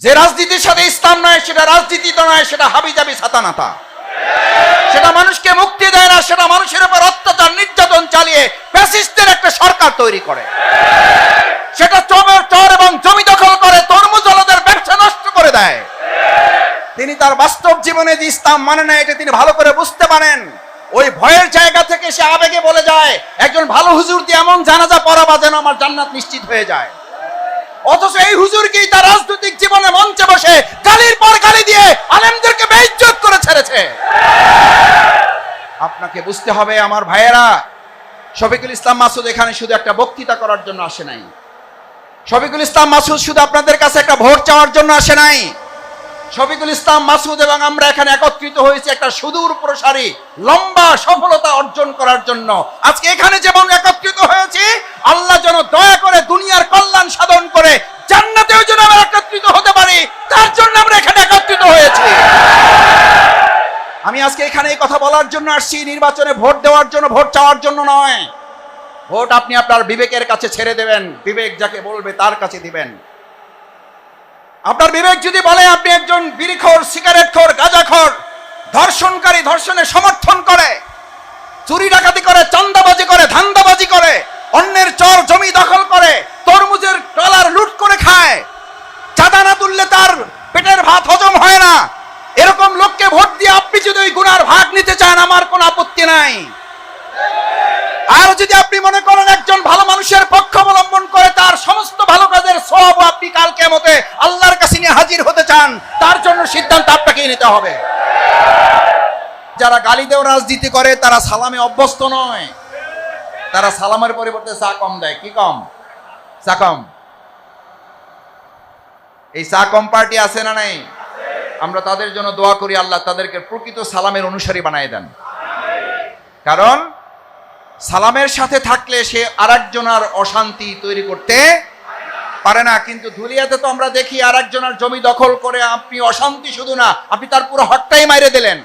যে রাজনীতির সাথে ইসলাম নয় সেটা রাজনীতি তো নয়, সেটা হাবিজাবি ছাতানাতা। সেটা মানুষকে মুক্তি দেয় না, সেটা মানুষের উপর অত্যাচার নির্যাতন চালিয়ে ফ্যাসিস্টদের একটা সরকার তৈরি করে। সেটা চর এবং জমি দখল করে তরমুজদের ব্যবসা নষ্ট করে দেয়। তিনি তার বাস্তব জীবনে যে ইসলাম মানে না এটা তিনি ভালো করে বুঝতে পারেন। ওই ভয়ের জায়গা থেকে সে আবেগে বলে যায় একজন ভালো হুজুর দিয়ে এমন জানাজা পড়াবা যেন আমার জান্নাত নিশ্চিত হয়ে যায়। অথচ এই হুজুরকেই তার রাজনৈতিক জীবনে মঞ্চে বসে গালির পর গালি দিয়ে আলেমদেরকে বেইজ্জত করে ছেড়েছে। আপনাকে বুঝতে হবে আমার ভাইয়েরা, শফিকুল ইসলাম মাসুদ এখানে শুধু একটা বক্তৃতা করার জন্য আসে নাই। শফিকুল ইসলাম মাসুদ শুধু আপনাদের কাছে একটা ভোট চাওয়ার জন্য আসে নাই। শফিকুল ইসলাম মাসুদ এবং আমরা এখানে একত্রিত হয়েছি একটা সুদূর প্রসারী লম্বা সফলতা অর্জন করার জন্য। আজকে এখানে যেমন একত্রিত হয়েছি, আল্লাহ যেন দয়া করে দুনিয়ার কল্যাণ সাধন করে জান্নাতেও যেন আমরা একত্রিত হতে পারি, তার জন্য আমরা এখানে একত্রিত হয়েছি। আমি আজকে এখানে এই কথা বলার জন্য আসছি, নির্বাচনে ভোট দেওয়ার জন্য, ভোট চাওয়ার জন্য নয়। ভোট আপনি আপনার বিবেকের কাছে ছেড়ে দেবেন, বিবেক যাকে বলবে তার কাছে দিবেন। আপনার বিবেক যদি বলে আপনি একজন বিড়িখোর, সিগারেটখোর, গাঁজাখোর, ধর্ষণকারী, ধর্ষণের সমর্থন করে, চুরি ডাকাতি করে, চাঁদাবাজি করে, ধান্দাবাজি করে, অন্যের চর জমি দখল করে, তরমুজের ট্রলার লুট করে খায়, চাঁদা না তুললে তার পেটের ভাত হজম হয় না, এরকম লোককে ভোট দিয়ে আপনি যদি ওই গুনার ভাগ নিতে চান আমার কোনো আপত্তি নাই। আর যদি আপনি মনে করেন একজন ভালো মানুষের পক্ষ অবলম্বন করে তার সমস্ত ভালো কাজের সওয়াব আপনি কাল কিয়ামতে আল্লাহর কাছে নিয়ে হাজির হতে চান, তার জন্য সিদ্ধান্ত আপনাকেই নিতে হবে। যারা গালি দেওয়া রাজনীতি করে তারা সালামে অভ্যস্ত নয়, তারা সালামের পরিবর্তে চা কম দেয়। কি কম? চা কম। এই চা কম পার্টি আছে না নাই? আমরা তাদের জন্য দোয়া করি আল্লাহ তাদেরকে প্রকৃত সালামের অনুসারী বানায় দেন। কারণ সালামের সাথে থাকলে সে আরেকজনের অশান্তি তৈরি করতে পারে না। কিন্তু ধুলিয়াতে তো আমরা দেখি আরেকজনের জমি দখল করে আপনি অশান্তি শুধু না, আপনি তার পুরো হকটাই মাইরে দিলেন।